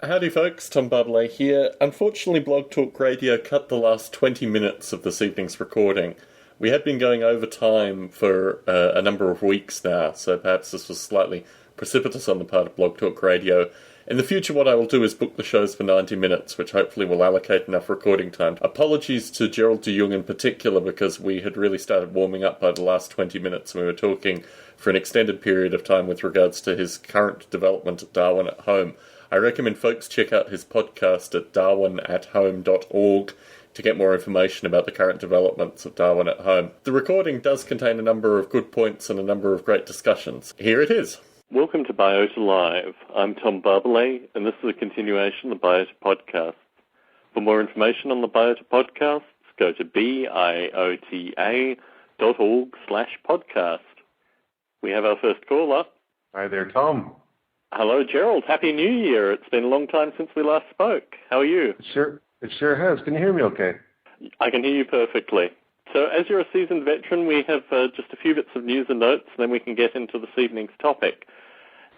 Howdy folks, Tom Barbalet here. Unfortunately, Blog Talk Radio cut the last 20 minutes of this evening's recording. We had been going over time for a number of weeks now, so perhaps this was slightly precipitous on the part of Blog Talk Radio. In the future, what I will do is book the shows for 90 minutes, which hopefully will allocate enough recording time. Apologies to Gerald de Jong in particular, because we had really started warming up by the last 20 minutes, and we were talking for an extended period of time with regards to his current development at Darwin at Home. I recommend folks check out his podcast at darwinathome.org to get more information about the current developments of Darwin at Home. The recording does contain a number of good points and a number of great discussions. Here it is. Welcome to Biota Live. I'm Tom Barbalet, and this is a continuation of the Biota podcast. For more information on the Biota podcasts, go to biota.org/podcast. We have our first caller. Hi there, Tom. Hello, Gerald. Happy New Year. It's been a long time since we last spoke. How are you? It sure has. Can you hear me okay? I can hear you perfectly. So as you're a seasoned veteran, we have just a few bits of news and notes, and then we can get into this evening's topic.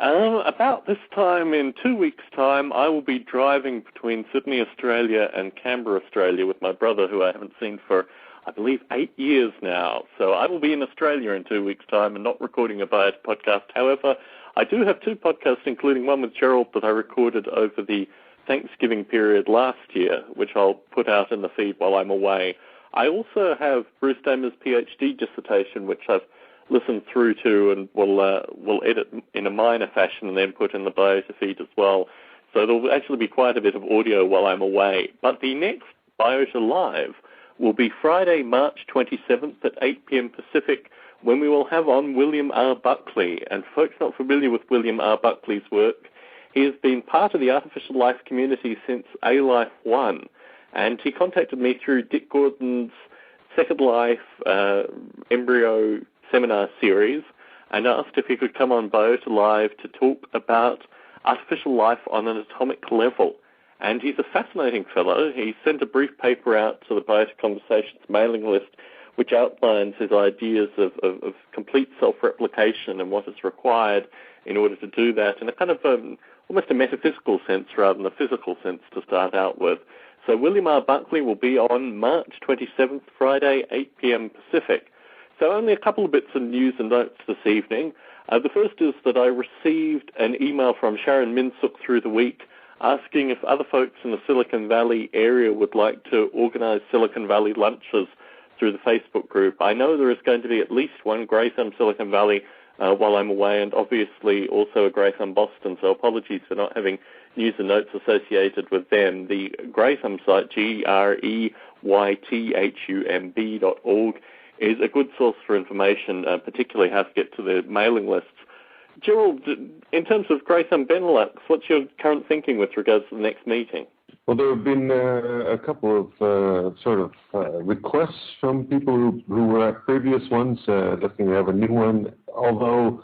About this time, in 2 weeks' time, I will be driving between Sydney, Australia and Canberra, Australia with my brother, who I haven't seen for, I believe, 8 years now. So I will be in Australia in 2 weeks' time and not recording a Biota podcast. However, I do have two podcasts, including one with Gerald that I recorded over the Thanksgiving period last year, which I'll put out in the feed while I'm away. I also have Bruce Damer's PhD dissertation, which I've listened through to and will edit in a minor fashion and then put in the Biota feed as well. So there'll actually be quite a bit of audio while I'm away. But the next Biota Live will be Friday, March 27th at 8 p.m. Pacific, when we will have on William R. Buckley. And folks not familiar with William R. Buckley's work, he has been part of the artificial life community since A-Life 1. And he contacted me through Dick Gordon's Second Life embryo seminar series and asked if he could come on Biota Live to talk about artificial life on an atomic level. And he's a fascinating fellow. He sent a brief paper out to the Biota Conversations mailing list, which outlines his ideas of complete self-replication and what is required in order to do that in a kind of almost a metaphysical sense rather than a physical sense to start out with. So William R. Buckley will be on March 27th, Friday, 8 p.m. Pacific. So only a couple of bits of news and notes this evening. The first is that I received an email from Sharon Minsook through the week asking if other folks in the Silicon Valley area would like to organize Silicon Valley lunches through the Facebook group. I know there is going to be at least one Graytham Silicon Valley while I'm away, and obviously also a Graytham Boston, so apologies for not having news and notes associated with them. The Graytham site, greythumb.org, is a good source for information, particularly how to get to the mailing lists. Gerald, in terms of Graytham Benelux, what's your current thinking with regards to the next meeting? Well, there have been a couple of requests from people who were at previous ones, looking to have a new one, although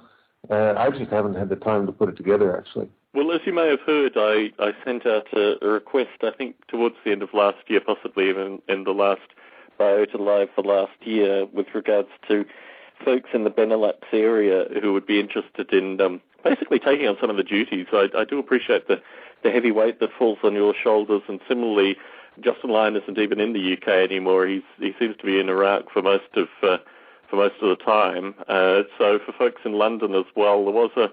I just haven't had the time to put it together, actually. Well, as you may have heard, I sent out a request, I think, towards the end of last year, possibly even in the last Biota Live for last year, with regards to folks in the Benelux area who would be interested in basically taking on some of the duties. I do appreciate the heavy weight that falls on your shoulders, and similarly, Justin Lyon isn't even in the UK anymore. He seems to be in Iraq for most of the time. So for folks in London as well, there was a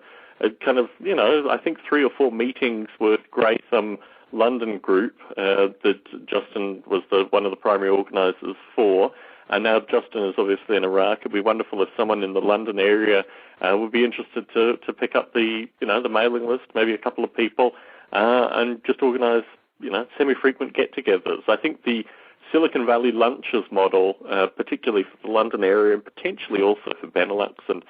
kind of, I think 3 or 4 meetings with Graytham London group that Justin was one of the primary organisers for. And now Justin is obviously in Iraq. It'd be wonderful if someone in the London area would be interested to pick up the mailing list, maybe a couple of people, and just organise, semi-frequent get-togethers. I think the Silicon Valley lunches model, particularly for the London area and potentially also for Benelux and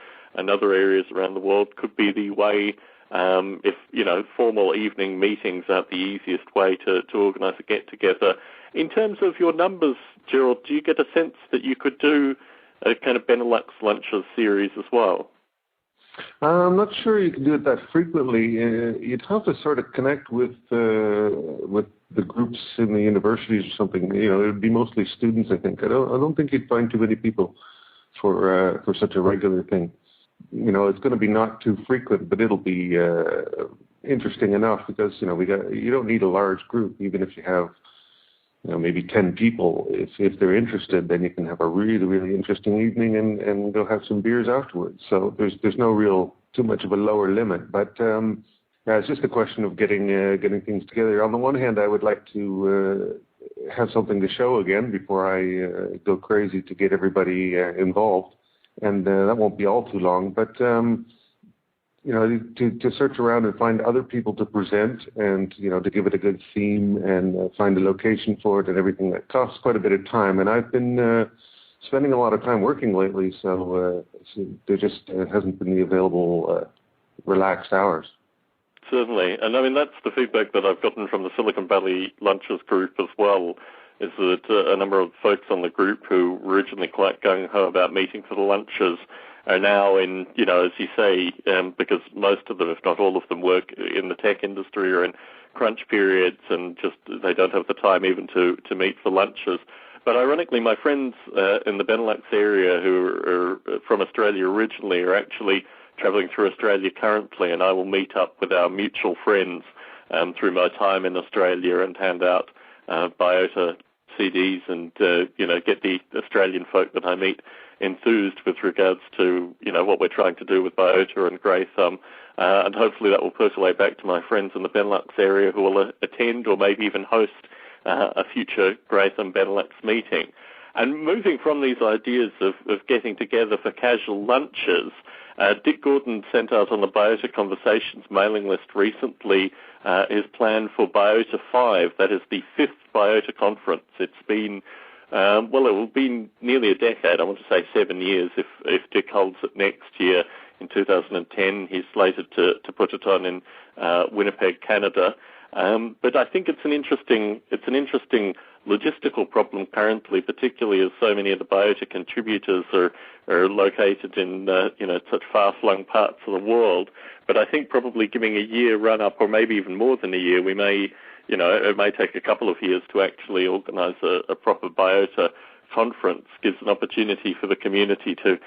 other areas around the world, could be the way, if, formal evening meetings aren't the easiest way to organise a get-together. In terms of your numbers, Gerald, do you get a sense that you could do a kind of Benelux lunches series as well? I'm not sure you can do it that frequently. You'd have to sort of connect with the groups in the universities or something. It would be mostly students, I think. I don't think you'd find too many people for such a regular thing. It's going to be not too frequent, but it'll be interesting enough because, you don't need a large group, even if you have, maybe 10 people. If they're interested, then you can have a really, really interesting evening and go have some beers afterwards. So there's no real too much of a lower limit. But it's just a question of getting things together. On the one hand, I would like to have something to show again before I go crazy to get everybody involved. And that won't be all too long. But to search around and find other people to present and, to give it a good theme and find a location for it and everything, that costs quite a bit of time. And I've been spending a lot of time working lately, so there just hasn't been the available relaxed hours. Certainly. And I mean, that's the feedback that I've gotten from the Silicon Valley Lunches group as well, is that a number of folks on the group who were originally quite gung-ho about meeting for the lunches are now in, as you say, because most of them, if not all of them, work in the tech industry or in crunch periods and just they don't have the time even to meet for lunches. But ironically, my friends in the Benelux area who are from Australia originally are actually travelling through Australia currently, and I will meet up with our mutual friends through my time in Australia and hand out Biota CDs and, get the Australian folk that I meet enthused with regards to, what we're trying to do with Biota and Grey Thumb. And hopefully that will percolate back to my friends in the Benelux area who will attend or maybe even host a future Grey Thumb Benelux meeting. And moving from these ideas of getting together for casual lunches, Dick Gordon sent out on the Biota Conversations mailing list recently his plan for Biota 5. That is the 5th Biota conference. It's been, it will be nearly a decade. I want to say 7 years if Dick holds it next year in 2010. He's slated to put it on in Winnipeg, Canada. But I think it's an interesting logistical problem currently, particularly as so many of the Biota contributors are located in such far-flung parts of the world. But I think probably giving a year run-up, or maybe even more than a year, we may, it may take a couple of years to actually organise a proper Biota conference. Gives an opportunity for the community to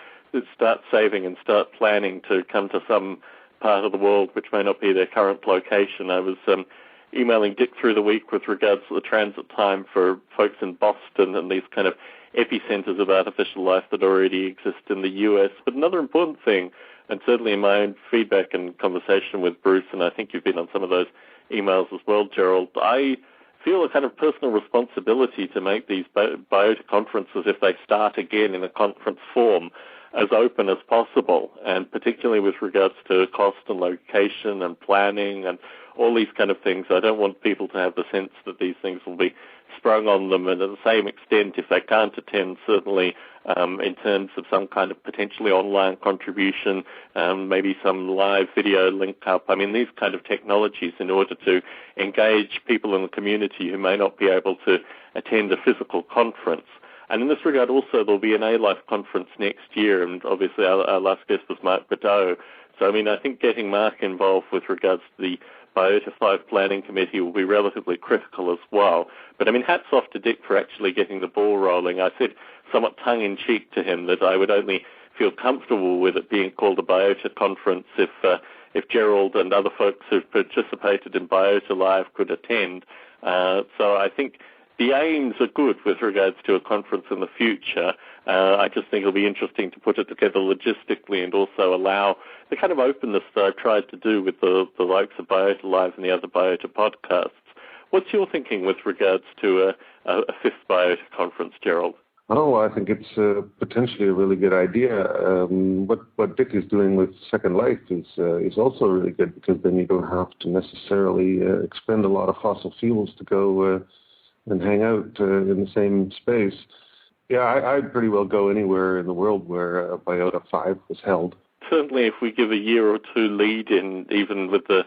start saving and start planning to come to some part of the world which may not be their current location. I was emailing Dick through the week with regards to the transit time for folks in Boston and these kind of epicenters of artificial life that already exist in the US. But another important thing, and certainly in my own feedback and conversation with Bruce, and I think you've been on some of those emails as well, Gerald, I feel a kind of personal responsibility to make these Biota conferences, if they start again in a conference form, as open as possible, and particularly with regards to cost and location and planning and all these kind of things. I don't want people to have the sense that these things will be sprung on them, and at the same extent, if they can't attend, certainly in terms of some kind of potentially online contribution, maybe some live video link up. I mean, these kind of technologies in order to engage people in the community who may not be able to attend a physical conference. And in this regard also, there'll be an A-Life conference next year, and obviously our last guest was Mark Bordeaux. So, I mean, I think getting Mark involved with regards to the Biota 5 Planning Committee will be relatively critical as well. But, I mean, hats off to Dick for actually getting the ball rolling. I said somewhat tongue-in-cheek to him that I would only feel comfortable with it being called a Biota conference if Gerald and other folks who've participated in Biota Live could attend. So I think the aims are good with regards to a conference in the future. I just think it'll be interesting to put it together logistically and also allow the kind of openness that I tried to do with the likes of Biota Live and the other Biota podcasts. What's your thinking with regards to a 5th Biota conference, Gerald? Oh, I think it's potentially a really good idea. What Dick is doing with Second Life is also really good, because then you don't have to necessarily expend a lot of fossil fuels to go and hang out in the same space. Yeah, I'd pretty well go anywhere in the world where Biota 5 was held. Certainly, if we give a year or two lead in, even with the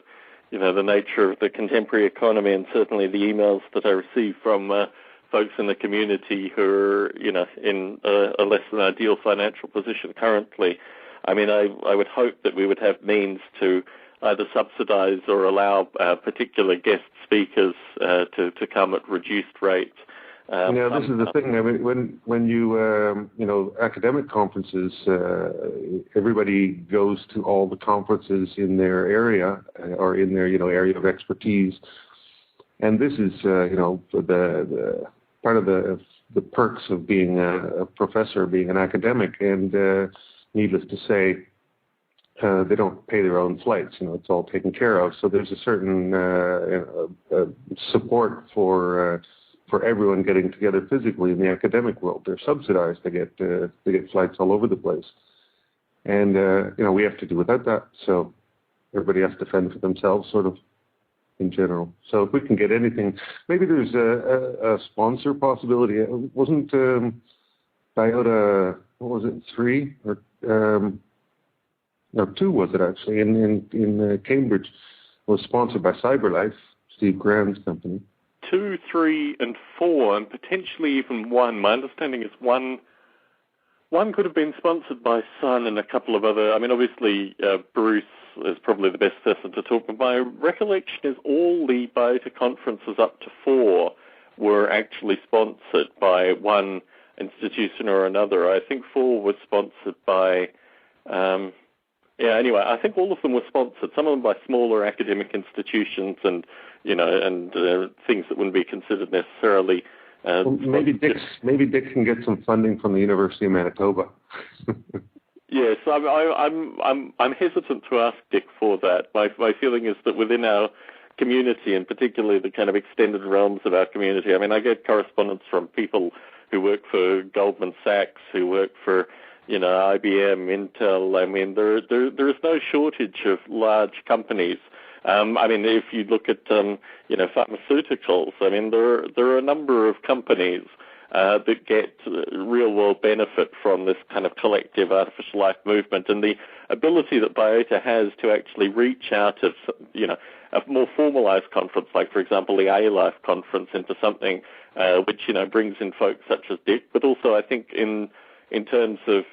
nature of the contemporary economy, and certainly the emails that I receive from folks in the community who are, in a less than ideal financial position currently. I mean, I would hope that we would have means to either subsidize or allow particular guest speakers to come at reduced rates. This is the thing. I mean, when you academic conferences, everybody goes to all the conferences in their area or in their area of expertise, and this is the part of the perks of being a professor, being an academic, and needless to say, they don't pay their own flights. It's all taken care of. So there's a certain support for everyone getting together physically in the academic world. They're subsidized. They get flights all over the place, and we have to do without that. So everybody has to fend for themselves, sort of, in general. So if we can get anything, maybe there's a sponsor possibility. Wasn't Biota, what was it, 3 or 2 was it actually in Cambridge? Was sponsored by CyberLife, Steve Graham's company. 2, 3, and 4, and potentially even 1. My understanding is one could have been sponsored by Sun and a couple of other. I mean, obviously Bruce is probably the best person to talk. But my recollection is all the Biota conferences up to 4 were actually sponsored by one institution or another. I think 4 was sponsored by. Anyway, I think all of them were sponsored. Some of them by smaller academic institutions and things that wouldn't be considered necessarily. Maybe Dick can get some funding from the University of Manitoba. Yes, I'm hesitant to ask Dick for that. My feeling is that within our community, and particularly the kind of extended realms of our community, I mean, I get correspondence from people who work for Goldman Sachs, who work for IBM, Intel. I mean, there is no shortage of large companies. I mean, if you look at pharmaceuticals, I mean, there are a number of companies that get real-world benefit from this kind of collective artificial life movement, and the ability that Biota has to actually reach out of a more formalized conference, like, for example, the A-Life conference, into something which brings in folks such as Dick, but also I think in terms of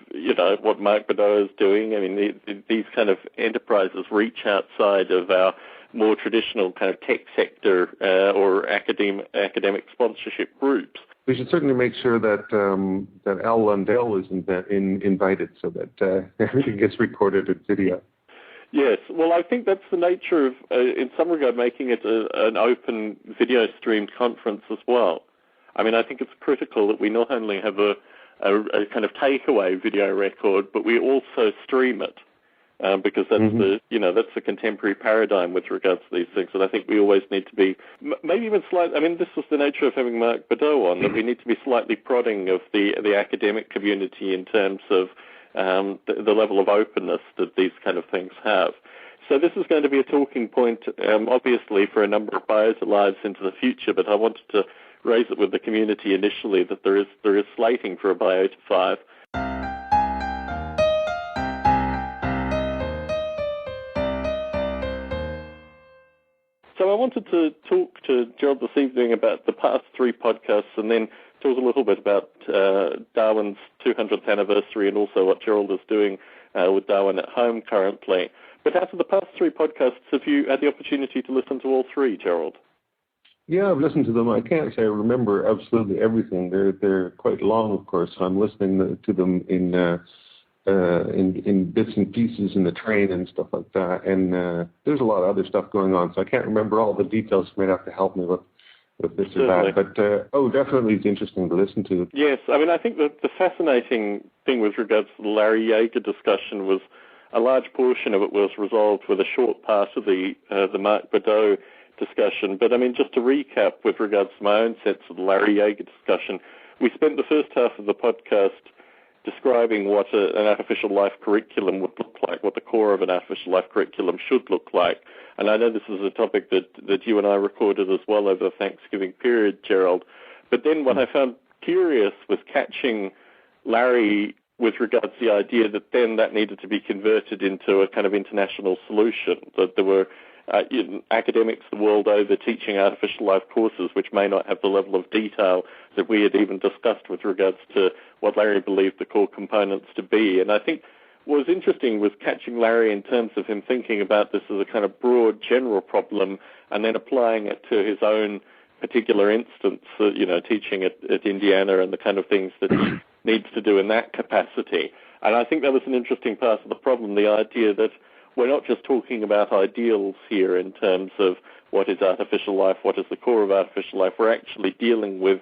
what Mark Badeau is doing. I mean, these kind of enterprises reach outside of our more traditional kind of tech sector or academic sponsorship groups. We should certainly make sure that Al Lundell is invited, so that everything gets recorded at video. Yes, well, I think that's the nature of, in some regard, making it an open video streamed conference as well. I mean, I think it's critical that we not only have a kind of takeaway video record, but we also stream it because that's that's the contemporary paradigm with regards to these things. And I think we always need to be maybe even slightly. I mean, this was the nature of having Mark Badeau on, that we need to be slightly prodding of the academic community in terms of the level of openness that these kind of things have. So this is going to be a talking point, obviously, for a number of Biota Lives into the future. But I wanted to raise it with the community initially that there is slating for a Biota 5. So I wanted to talk to Gerald this evening about the past 3 podcasts and then talk a little bit about Darwin's 200th anniversary and also what Gerald is doing with Darwin at Home currently. But out of the past 3 podcasts, have you had the opportunity to listen to all 3, Gerald? Yeah, I've listened to them. I can't say I remember absolutely everything. They're quite long, of course. I'm listening to them in bits and pieces in the train and stuff like that. And there's a lot of other stuff going on, so I can't remember all the details. You might have to help me with this or that. But definitely it's interesting to listen to. Yes, I mean, I think that the fascinating thing with regards to the Larry Yeager discussion was a large portion of it was resolved with a short part of the Mark Badeau discussion. But I mean, just to recap with regards to my own sense of the Larry Yeager discussion, we spent the first half of the podcast describing what an artificial life curriculum would look like, what the core of an artificial life curriculum should look like. And I know this is a topic that you and I recorded as well over the Thanksgiving period, Gerald. But then what I found curious was catching Larry with regards to the idea that then that needed to be converted into a kind of international solution, that there were academics the world over teaching artificial life courses which may not have the level of detail that we had even discussed with regards to what Larry believed the core components to be. And I think what was interesting was catching Larry in terms of him thinking about this as a kind of broad general problem and then applying it to his own particular instance, teaching at Indiana and the kind of things that he needs to do in that capacity. And I think that was an interesting part of the problem, the idea that we're not just talking about ideals here in terms of what is artificial life, what is the core of artificial life. We're actually dealing with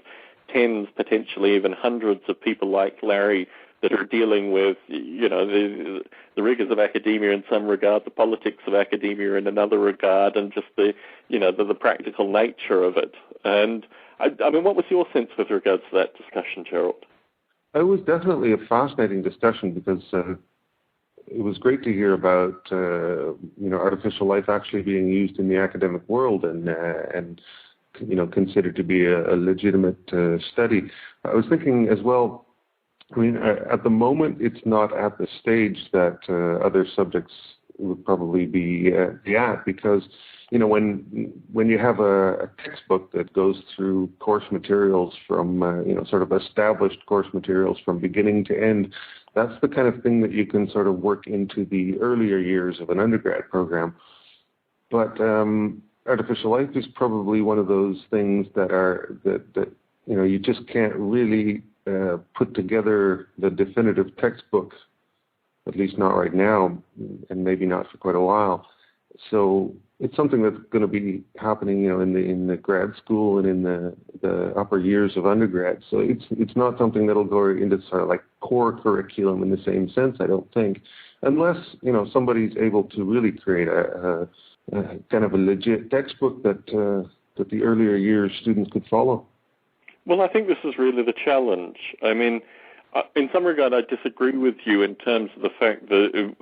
tens, potentially even hundreds of people like Larry that are dealing with, the rigors of academia in some regard, the politics of academia in another regard, and just the practical nature of it. And I mean, what was your sense with regards to that discussion, Gerald? It was definitely a fascinating discussion because it was great to hear about artificial life actually being used in the academic world and considered to be a legitimate study. I was thinking as well, I mean, at the moment, it's not at the stage that other subjects would probably be at, because when you have a textbook that goes through course materials from sort of established course materials from beginning to end, that's the kind of thing that you can sort of work into the earlier years of an undergrad program. But artificial life is probably one of those things that you just can't really put together the definitive textbook, at least not right now, and maybe not for quite a while. So it's something that's going to be happening, in the grad school and in the upper years of undergrad. So it's not something that'll go into sort of like core curriculum in the same sense, I don't think, unless somebody's able to really create a kind of a legit textbook that the earlier years students could follow. Well, I think this is really the challenge. I mean, in some regard, I disagree with you in terms of the fact that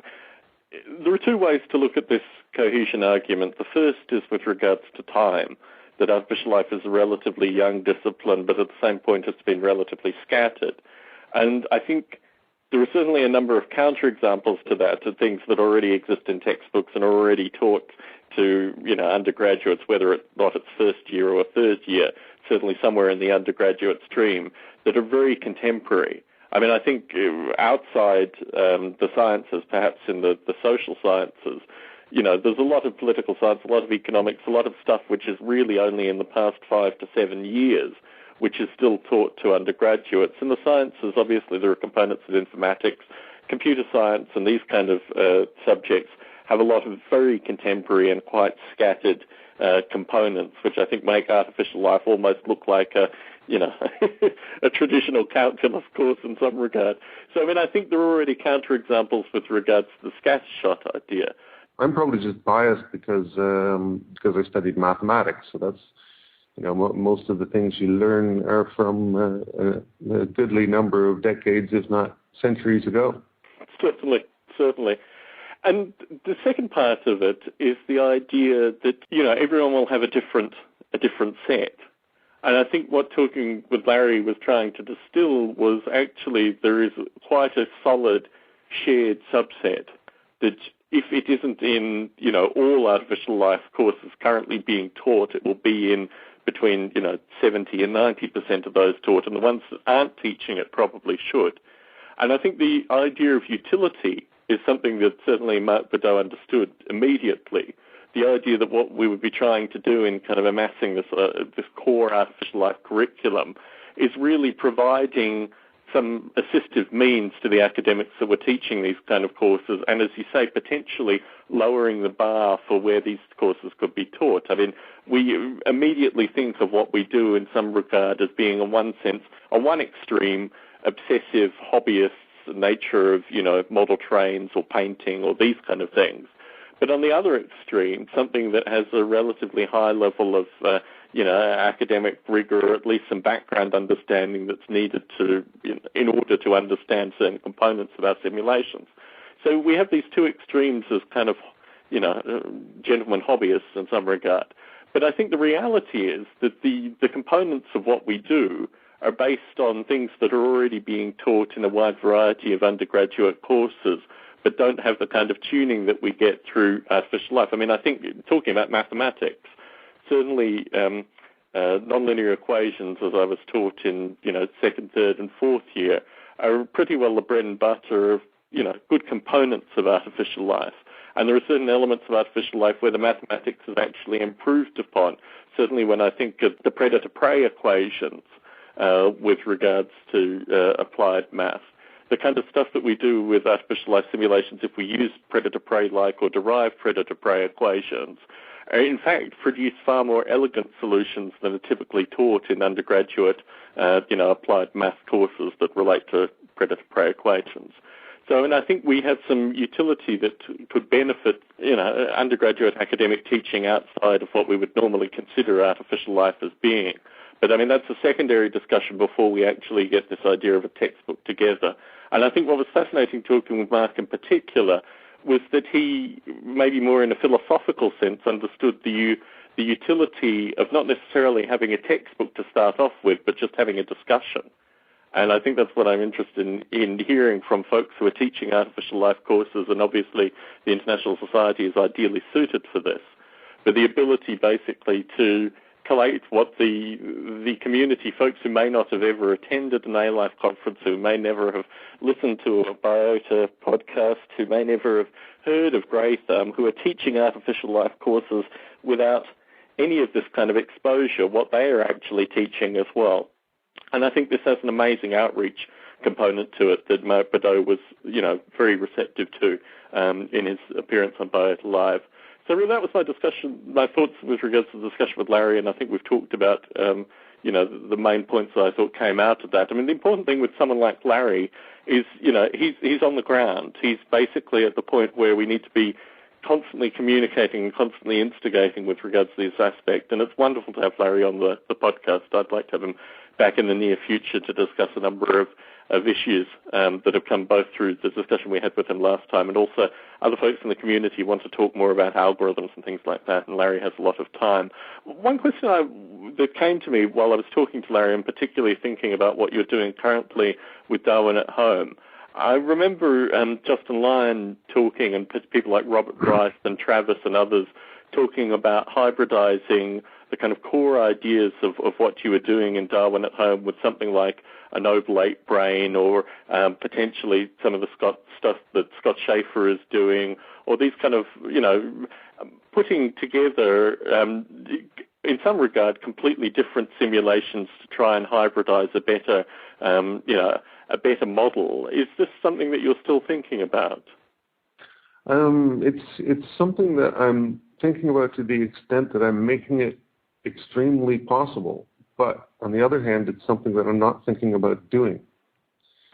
there are two ways to look at this cohesion argument. The first is with regards to time, that artificial life is a relatively young discipline, but at the same point it's been relatively scattered. And I think there are certainly a number of counterexamples to that, to things that already exist in textbooks and are already taught to undergraduates, whether it's not its first year or third year, certainly somewhere in the undergraduate stream, that are very contemporary. I mean, I think outside the sciences, perhaps in the social sciences, there's a lot of political science, a lot of economics, a lot of stuff which is really only in the past 5 to 7 years, which is still taught to undergraduates. In the sciences, obviously, there are components of informatics, computer science, and these kind of subjects have a lot of very contemporary and quite scattered components, which I think make artificial life almost look like a traditional calculus course in some regard. So, I mean, I think there are already counterexamples with regards to the scattershot idea. I'm probably just biased because I studied mathematics, so that's most of the things you learn are from a goodly number of decades, if not centuries ago. Certainly. And the second part of it is the idea that, everyone will have a different set. And I think what talking with Larry was trying to distill was actually there is quite a solid shared subset that if it isn't in, all artificial life courses currently being taught, it will be in between, 70 and 90% of those taught, and the ones that aren't teaching it probably should. And I think the idea of utility is something that certainly Mark Bordeaux understood immediately. The idea that what we would be trying to do in kind of amassing this core artificial life curriculum is really providing some assistive means to the academics that were teaching these kind of courses, and as you say, potentially lowering the bar for where these courses could be taught. I mean, we immediately think of what we do in some regard as being, in one sense, on one extreme, obsessive hobbyists, nature of, model trains or painting or these kind of things. But on the other extreme, something that has a relatively high level of, academic rigor, or at least some background understanding that's needed to, in order to understand certain components of our simulations. So we have these two extremes as kind of, gentlemen hobbyists in some regard. But I think the reality is that the components of what we do are based on things that are already being taught in a wide variety of undergraduate courses, but don't have the kind of tuning that we get through artificial life. I mean, I think talking about mathematics, certainly nonlinear equations, as I was taught in, second, third, and fourth year, are pretty well the bread and butter of, good components of artificial life. And there are certain elements of artificial life where the mathematics is actually improved upon. So certainly when I think of the predator-prey equations with regards to applied math, the kind of stuff that we do with artificial life simulations, if we use predator-prey-like or derived predator-prey equations, in fact produce far more elegant solutions than are typically taught in undergraduate, applied math courses that relate to predator-prey equations. So, and I think we have some utility that could benefit, undergraduate academic teaching outside of what we would normally consider artificial life as being. But, I mean, that's a secondary discussion before we actually get this idea of a textbook together. And I think what was fascinating talking with Mark in particular was that he, maybe more in a philosophical sense, understood the utility of not necessarily having a textbook to start off with, but just having a discussion. And I think that's what I'm interested in hearing from folks who are teaching artificial life courses, and obviously the International Society is ideally suited for this. But the ability basically to collate what the community, folks who may not have ever attended an A-Life conference, who may never have listened to a Biota podcast, who may never have heard of Grace, who are teaching artificial life courses without any of this kind of exposure, what they are actually teaching as well. And I think this has an amazing outreach component to it that Mark Badeau was, very receptive to in his appearance on Biota Live. So really that was my thoughts with regards to the discussion with Larry, and I think we've talked about, the main points that I thought came out of that. I mean, the important thing with someone like Larry is, he's on the ground. He's basically at the point where we need to be constantly communicating and constantly instigating with regards to this aspect, and it's wonderful to have Larry on the podcast. I'd like to have him back in the near future to discuss a number of issues that have come both through the discussion we had with him last time, and also other folks in the community want to talk more about algorithms and things like that, and Larry has a lot of time. One question that came to me while I was talking to Larry, and particularly thinking about what you're doing currently with Darwin at Home, I remember Justin Lyon talking, and people like Robert Bryce and Travis and others talking about hybridizing the kind of core ideas of what you were doing in Darwin at Home with something like an oblate brain, or potentially some of the stuff that Scott Schaefer is doing, or these kind of, putting together, in some regard, completely different simulations to try and hybridize a better model. Is this something that you're still thinking about? It's something that I'm thinking about to the extent that I'm making it extremely possible. But on the other hand, it's something that I'm not thinking about doing.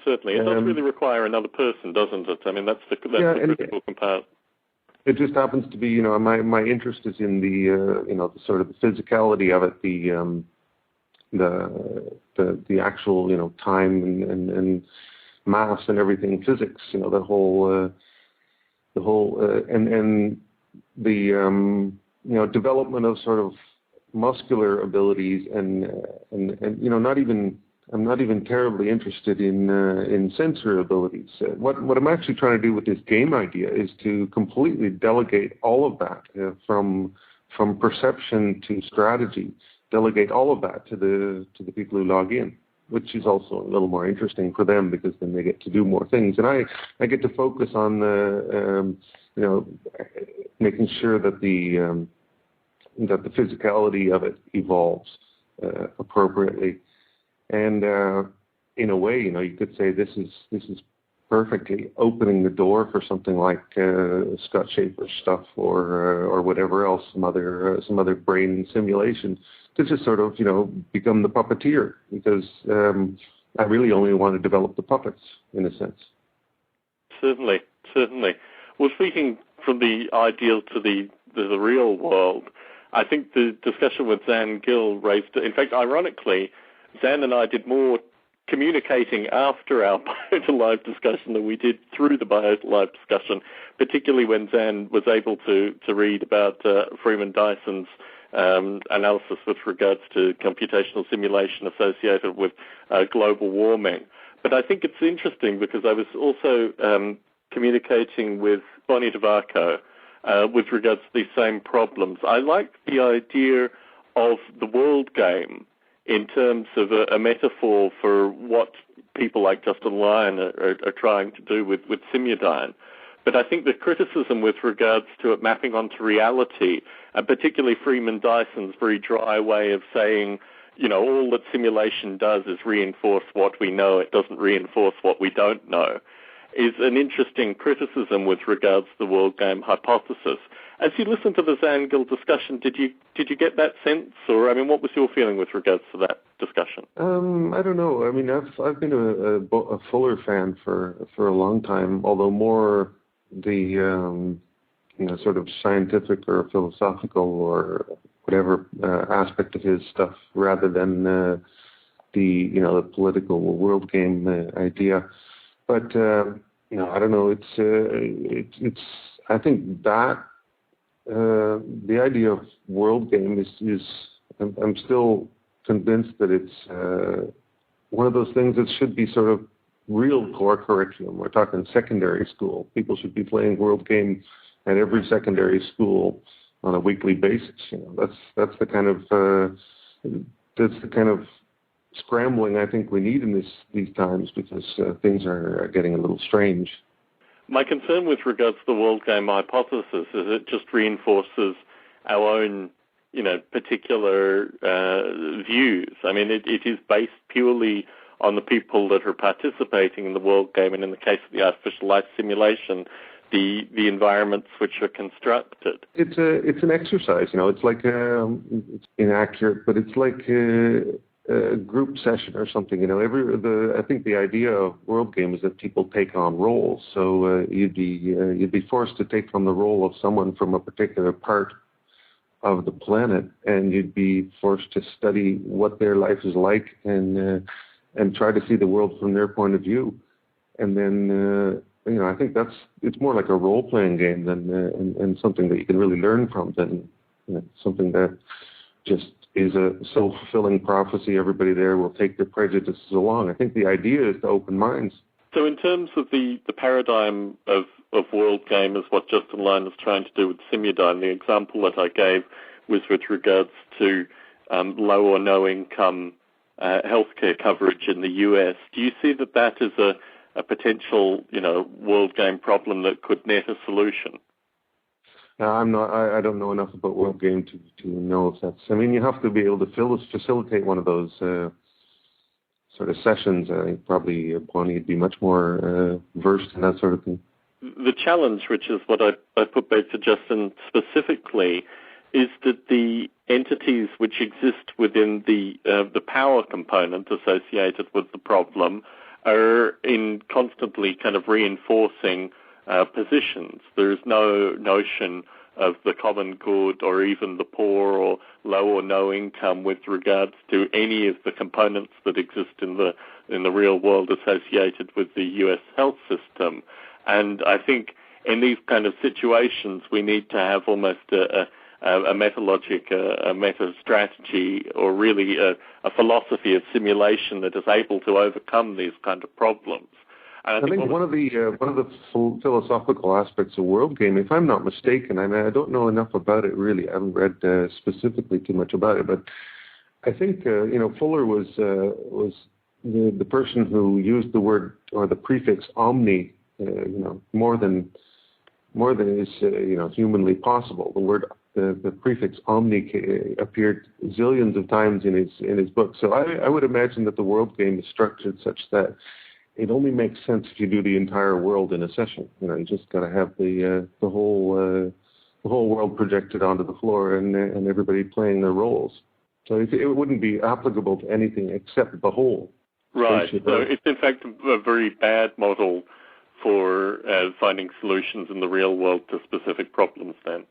Certainly. It does really require another person, doesn't it? I mean, that's the critical component. It just happens to be, my interest is in the sort of the physicality of it, the actual, time and mass and everything, physics, the whole development of sort of muscular abilities and I'm not even terribly interested in sensory abilities. What I'm actually trying to do with this game idea is to completely delegate all of that from perception to strategy, delegate all of that to the people who log in, which is also a little more interesting for them because then they get to do more things, and I get to focus on making sure that the physicality of it evolves appropriately. And in a way, you could say this is perfectly opening the door for something like Scott Schaefer's stuff or whatever else, some other brain simulation, to just sort of become the puppeteer, because I really only want to develop the puppets in a sense. Certainly. Well, speaking from the ideal to the real world, I think the discussion with Zan Gill raised, in fact, ironically, Zan and I did more communicating after our Biota Live discussion than we did through the Biota Live discussion, particularly when Zan was able to read about Freeman Dyson's analysis with regards to computational simulation associated with global warming. But I think it's interesting because I was also communicating with Bonnie DeVarco with regards to these same problems. I like the idea of the world game in terms of a metaphor for what people like Justin Lyon are trying to do with Simudyne. But I think the criticism with regards to it mapping onto reality, and particularly Freeman Dyson's very dry way of saying, all that simulation does is reinforce what we know. It doesn't reinforce what we don't know, is an interesting criticism with regards to the world game hypothesis. As you listen to the Zangil discussion, did you get that sense, or what was your feeling with regards to that discussion? I don't know. I've been a Fuller fan for a long time, although more the sort of scientific or philosophical or whatever aspect of his stuff, rather than the political world game idea. But I don't know. It's I think that the idea of world game is I'm still convinced that it's one of those things that should be sort of real core curriculum. We're talking secondary school. People should be playing world game at every secondary school on a weekly basis. That's the kind of scrambling I think we need in these times, because things are getting a little strange. My concern with regards to the world game hypothesis is it just reinforces our own, particular views. It is based purely on the people that are participating in the world game, and in the case of the artificial life simulation, the environments which are constructed. It's an exercise, It's like it's inaccurate, but it's like a group session or something. I think the idea of world game is that people take on roles. So you'd be forced to take on the role of someone from a particular part of the planet, and you'd be forced to study what their life is like and try to see the world from their point of view. And then I think it's more like a role-playing game than and something that you can really learn from than something that just is a self-fulfilling prophecy. Everybody there will take their prejudices along. I think the idea is to open minds. So in terms of the paradigm of world game is what Justin Lyon is trying to do with Simudyne, the example that I gave was with regards to low or no income healthcare coverage in the US. Do you see that is a potential, world game problem that could net a solution? I don't know enough about world game to know if that's. You have to be able to facilitate one of those sort of sessions. I think probably Bonnie would be much more versed in that sort of thing. The challenge, which is what I put back to Justin specifically, is that the entities which exist within the power component associated with the problem are in constantly kind of reinforcing positions. There is no notion of the common good or even the poor or low or no income with regards to any of the components that exist in the real world associated with the US health system. And I think in these kind of situations we need to have almost a metalogic, a meta-strategy, or really a philosophy of simulation that is able to overcome these kind of problems. I think one of the philosophical aspects of world game, if I'm not mistaken, I don't know enough about it really. I haven't read specifically too much about it, but I think Fuller was the person who used the word or the prefix omni, more than is humanly possible. The prefix omni appeared zillions of times in his book. So I would imagine that the world game is structured such that it only makes sense if you do the entire world in a session. You just got to have the whole world projected onto the floor and everybody playing their roles. So it wouldn't be applicable to anything except the whole. Right. So it's in fact a very bad model for finding solutions in the real world to specific problems then.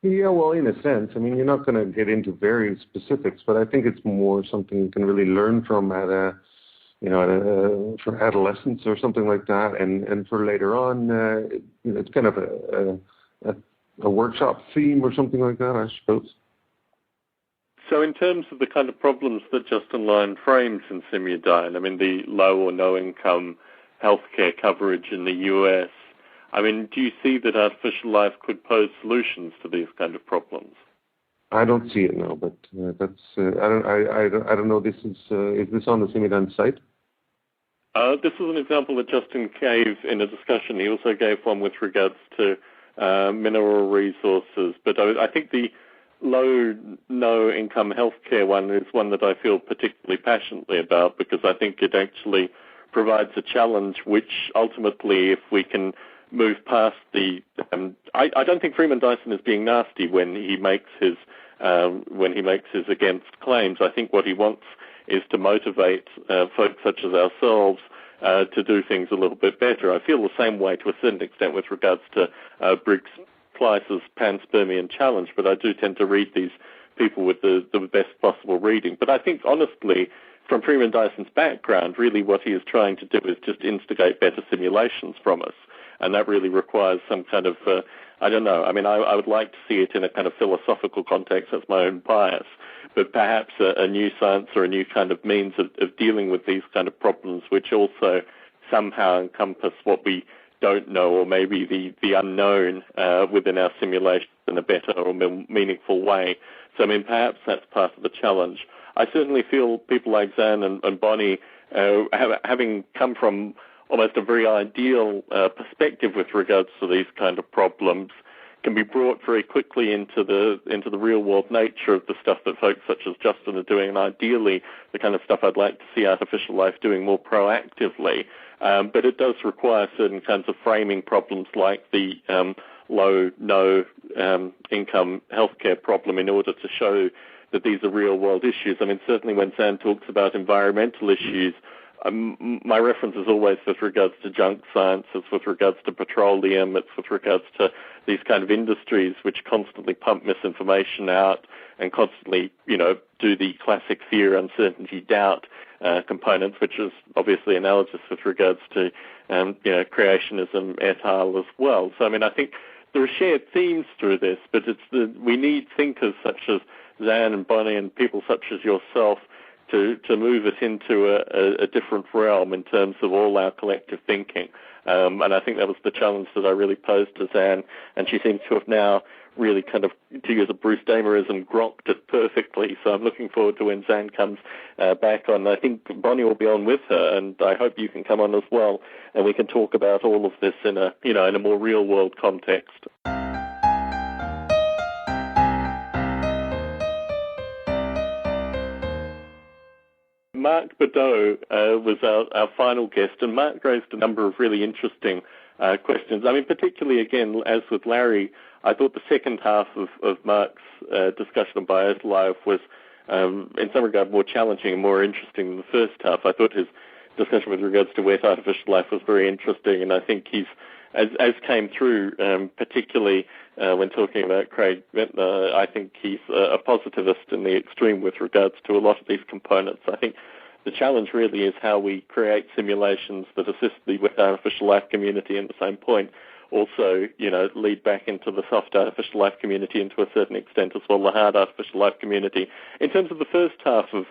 Yeah, well, in a sense. You're not going to get into very specifics, but I think it's more something you can really learn from for adolescence or something like that, and for later on, it's kind of a workshop theme or something like that, I suppose. So in terms of the kind of problems that Justin Lyon frames in Simudyne, the low or no income healthcare coverage in the US, do you see that artificial life could pose solutions to these kind of problems? I don't see it now, but that's I don't know. This is this on the Simudyne site? This is an example that Justin gave in a discussion. He also gave one with regards to mineral resources. But I think the no-income healthcare one is one that I feel particularly passionately about, because I think it actually provides a challenge which ultimately, if we can move past the... I don't think Freeman Dyson is being nasty when he makes his against claims. I think what he wants is to motivate folks such as ourselves to do things a little bit better. I feel the same way to a certain extent with regards to Briggs-Pleiser's panspermian challenge, but I do tend to read these people with the best possible reading. But I think, honestly, from Freeman Dyson's background, really what he is trying to do is just instigate better simulations from us. And that really requires some kind of, I don't know, I mean, I would like to see it in a kind of philosophical context. That's my own bias. But perhaps a new science or a new kind of means of dealing with these kind of problems, which also somehow encompass what we don't know, or maybe the unknown within our simulations in a better or more meaningful way. So, I mean, perhaps that's part of the challenge. I certainly feel people like Zan and Bonnie, having come from almost a very ideal perspective with regards to these kind of problems, can be brought very quickly into the real-world nature of the stuff that folks such as Justin are doing, and ideally the kind of stuff I'd like to see artificial life doing more proactively. But it does require certain kinds of framing problems like the low-no-income healthcare problem in order to show that these are real-world issues. I mean, certainly when Sam talks about environmental issues, my reference is always with regards to junk science, it's with regards to petroleum, it's with regards to these kind of industries which constantly pump misinformation out and constantly, do the classic fear, uncertainty, doubt components, which is obviously analogous with regards to, creationism et al. As well. So, I mean, I think there are shared themes through this, but we need thinkers such as Zan and Bonnie and people such as yourself to move it into a different realm in terms of all our collective thinking. And I think that was the challenge that I really posed to Zan, and she seems to have now really kind of, to use a Bruce Damerism, grokked it perfectly. So I'm looking forward to when Zan comes back on. I think Bonnie will be on with her, and I hope you can come on as well, and we can talk about all of this in a more real-world context. Mark Badeau was our final guest, and Mark raised a number of really interesting questions. I mean, particularly, again, as with Larry, I thought the second half of Mark's discussion on Biota life was, in some regard, more challenging and more interesting than the first half. I thought his discussion with regards to wet artificial life was very interesting, and I think he's, as came through, particularly when talking about Craig Ventnor, I think he's a positivist in the extreme with regards to a lot of these components. I think the challenge really is how we create simulations that assist the wet artificial life community, and at the same point also, lead back into the soft artificial life community and to a certain extent as well the hard artificial life community. In terms of the first half of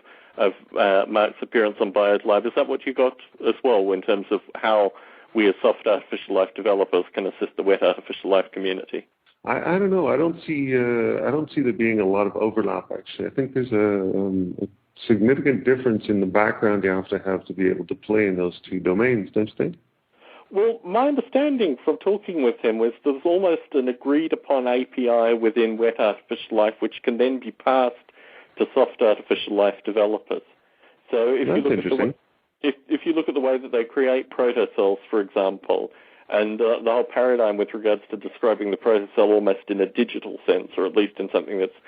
Mark's appearance on Biota Live, is that what you got as well in terms of how we as soft artificial life developers can assist the wet artificial life community? I don't know. I don't see there being a lot of overlap, actually. I think there's a significant difference in the background you have to be able to play in those two domains, don't you think? Well, my understanding from talking with him was there's almost an agreed-upon API within wet artificial life which can then be passed to soft artificial life developers. So if you look at the way that they create protocells, for example, and the whole paradigm with regards to describing the protocell almost in a digital sense, or at least in something that's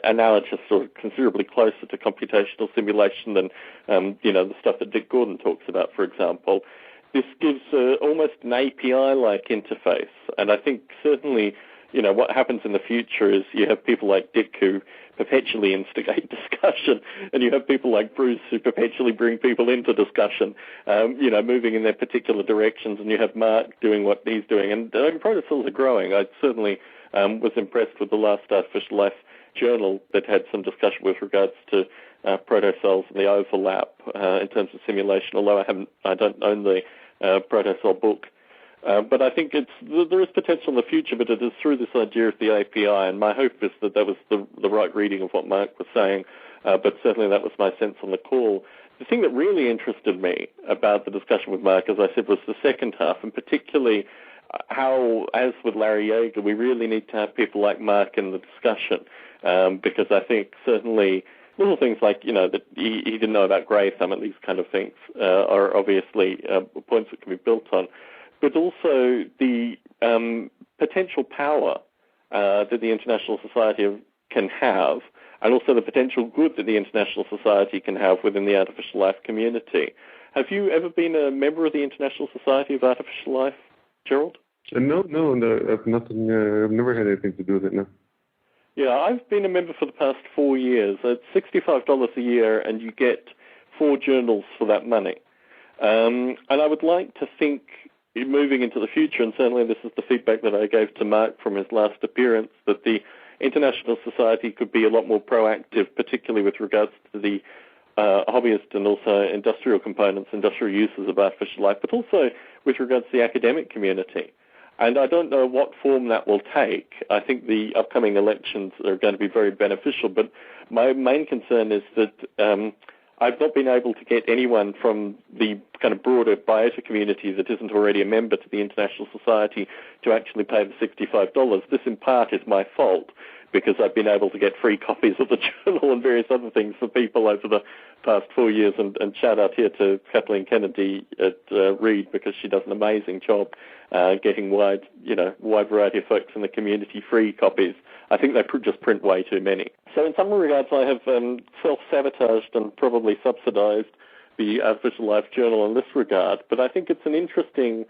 analogous or considerably closer to computational simulation than, the stuff that Dick Gordon talks about, for example, this gives almost an API-like interface. And I think certainly, what happens in the future is you have people like Dick who perpetually instigate discussion, and you have people like Bruce who perpetually bring people into discussion, moving in their particular directions, and you have Mark doing what he's doing. And protocells are growing. I certainly was impressed with the last Artificial Life journal that had some discussion with regards to protocells and the overlap in terms of simulation, although I don't own the protocell book. But I think there is potential in the future, but it is through this idea of the API, and my hope is that was the right reading of what Mark was saying, but certainly that was my sense on the call. the thing that really interested me about the discussion with Mark, as I said, was the second half, and particularly how, as with Larry Yeager, we really need to have people like Mark in the discussion, because I think certainly little things like, that he didn't know about grey thumb and these kind of things are obviously points that can be built on, but also the potential power that the International Society can have, and also the potential good that the International Society can have within the artificial life community. Have you ever been a member of the International Society of Artificial Life, Gerald? No, I've nothing. I've never had anything to do with it. No. Yeah, I've been a member for the past 4 years. It's $65 a year, and you get 4 journals for that money. And I would like to think, moving into the future, and certainly this is the feedback that I gave to Mark from his last appearance, that the International Society could be a lot more proactive, particularly with regards to the hobbyist and also industrial components, industrial uses of artificial life, but also with regards to the academic community. And I don't know what form that will take. I think the upcoming elections are going to be very beneficial, but my main concern is that I've not been able to get anyone from the kind of broader Biota community that isn't already a member to the International Society to actually pay the $65. This, in part, is my fault, because I've been able to get free copies of the journal and various other things for people over the past 4 years. And shout out here to Kathleen Kennedy at Reed, because she does an amazing job getting wide variety of folks in the community free copies. I think they just print way too many. So in some regards, I have self-sabotaged and probably subsidized the Artificial Life Journal in this regard. But I think it's an interesting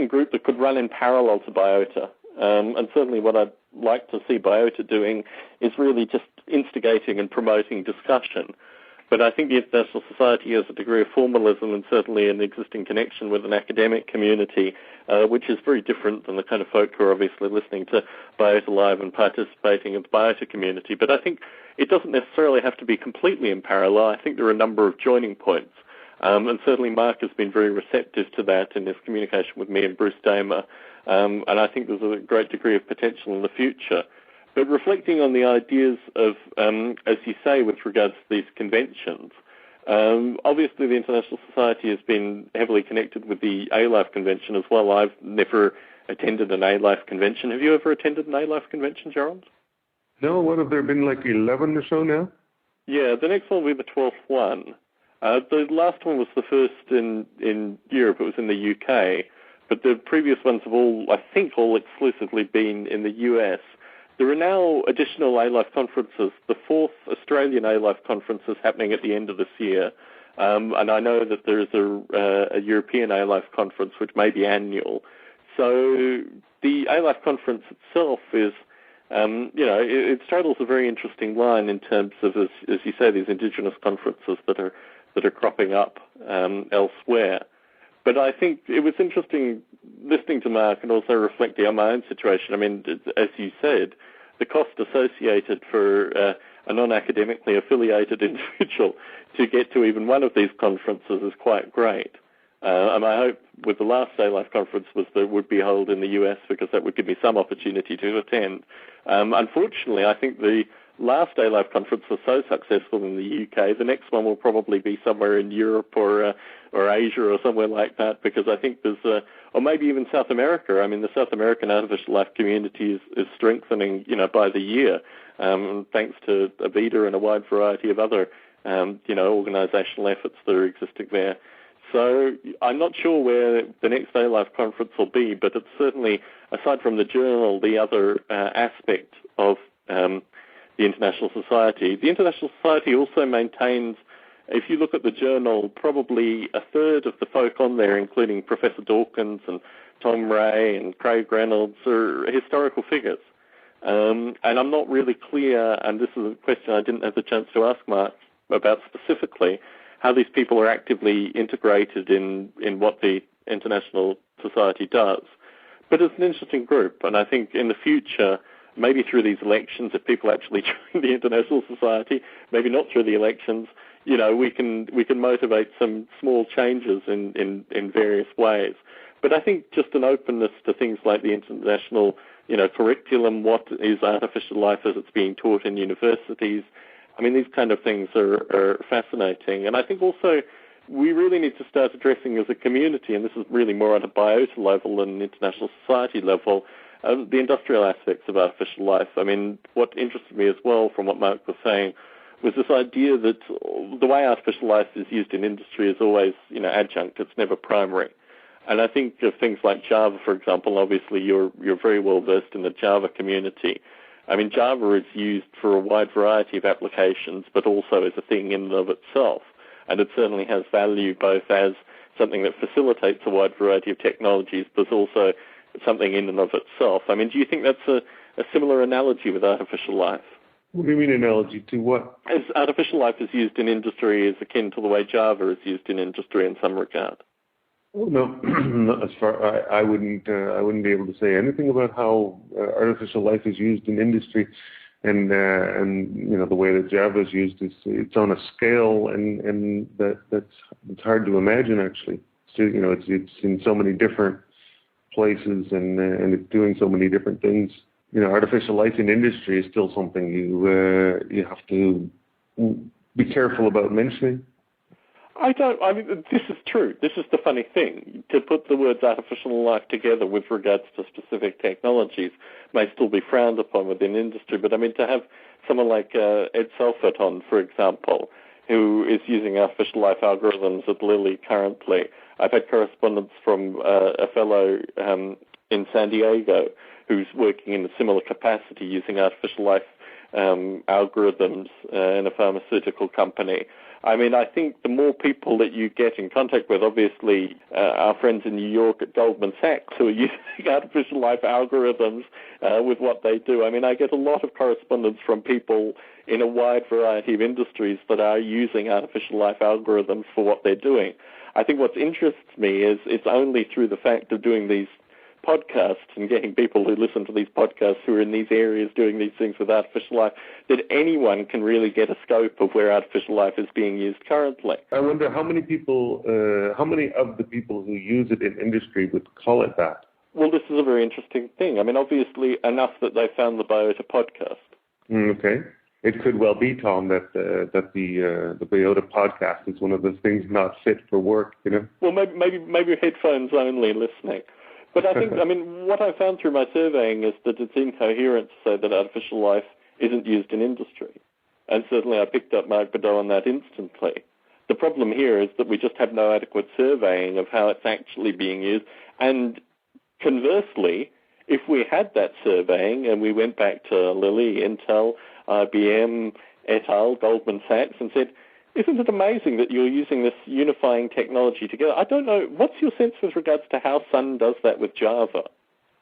group that could run in parallel to Biota. And certainly what I'd like to see Biota doing is really just instigating and promoting discussion. But I think the International Society has a degree of formalism and certainly an existing connection with an academic community, which is very different than the kind of folk who are obviously listening to Biota Live and participating in the Biota community. But I think it doesn't necessarily have to be completely in parallel. I think there are a number of joining points. And certainly Mark has been very receptive to that in his communication with me and Bruce Damer. And I think there's a great degree of potential in the future. But reflecting on the ideas of, as you say, with regards to these conventions, obviously the International Society has been heavily connected with the A-Life convention as well. I've never attended an A-Life convention. Have you ever attended an A-Life convention, Gerald? No, what have there been, like 11 or so now? Yeah, the next one will be the 12th one. The last one was the first in Europe. It was in the UK. But the previous ones have all exclusively been in the US. There are now additional A-Life conferences. The 4th Australian A-Life conference is happening at the end of this year. And I know that there is a European A-Life conference, which may be annual. So the A-Life conference itself is, it straddles a very interesting line in terms of, as you say, these indigenous conferences that are cropping up elsewhere. But I think it was interesting listening to Mark and also reflecting on my own situation. I mean, as you said, the cost associated for a non-academically affiliated individual to get to even one of these conferences is quite great. And I hope with the last A-Life conference was that it would be held in the US, because that would give me some opportunity to attend. Unfortunately, I think the last A-Life conference was so successful in the UK, the next one will probably be somewhere in Europe or Asia or somewhere like that, because I think there's, or maybe even South America. I mean, the South American artificial life community is strengthening, by the year, thanks to Biota and a wide variety of other, organizational efforts that are existing there. So I'm not sure where the next A-Life conference will be, but it's certainly, aside from the journal, the other aspect of the International Society. The International Society also maintains, if you look at the journal, probably a third of the folk on there, including Professor Dawkins and Tom Ray and Craig Reynolds, are historical figures. And I'm not really clear, and this is a question I didn't have the chance to ask Mark about specifically, how these people are actively integrated in what the International Society does. But it's an interesting group, and I think in the future, maybe through these elections, if people actually join the International Society, maybe not through the elections, we can motivate some small changes in various ways. But I think just an openness to things like the international, curriculum, what is artificial life as it's being taught in universities, I mean, these kind of things are fascinating. And I think also we really need to start addressing as a community, and this is really more at a Biota level and international society level, the industrial aspects of artificial life. I mean, what interested me as well from what Mark was saying was this idea that the way artificial life is used in industry is always, adjunct. It's never primary. And I think of things like Java, for example. Obviously, you're very well versed in the Java community. I mean, Java is used for a wide variety of applications, but also as a thing in and of itself. And it certainly has value both as something that facilitates a wide variety of technologies, but also something in and of itself. I mean, do you think that's a similar analogy with artificial life? What do you mean analogy to what? As artificial life is used in industry is akin to the way Java is used in industry in some regard. Oh, no, not as far. I wouldn't be able to say anything about how artificial life is used in industry, and the way that Java is used is it's on a scale, and it's hard to imagine actually. So, it's in so many different places, and it's doing so many different things. Artificial life in industry is still something you have to be careful about mentioning. This is true. This is the funny thing. To put the words artificial life together with regards to specific technologies may still be frowned upon within industry, but to have someone like Ed Selfert on, for example, who is using artificial life algorithms at Lilly currently. I've had correspondence from a fellow in San Diego who's working in a similar capacity using artificial life algorithms in a pharmaceutical company. I mean, I think the more people that you get in contact with, obviously our friends in New York at Goldman Sachs who are using artificial life algorithms with what they do. I mean, I get a lot of correspondence from people in a wide variety of industries that are using artificial life algorithms for what they're doing. I think what interests me is it's only through the fact of doing these podcasts and getting people who listen to these podcasts who are in these areas doing these things with artificial life that anyone can really get a scope of where artificial life is being used currently. I wonder how many of the people who use it in industry would call it that? Well, this is a very interesting thing. I mean, obviously enough that they found the Biota podcast. Okay. It could well be, Tom, that the Biota podcast is one of those things not fit for work, Well, maybe headphones only listening. But I think, what I found through my surveying is that it's incoherent to say that artificial life isn't used in industry. And certainly I picked up Mark Bedell on that instantly. The problem here is that we just have no adequate surveying of how it's actually being used. And conversely, if we had that surveying and we went back to Lilly, Intel, IBM, et al., Goldman Sachs, and said, isn't it amazing that you're using this unifying technology together? I don't know. What's your sense with regards to how Sun does that with Java?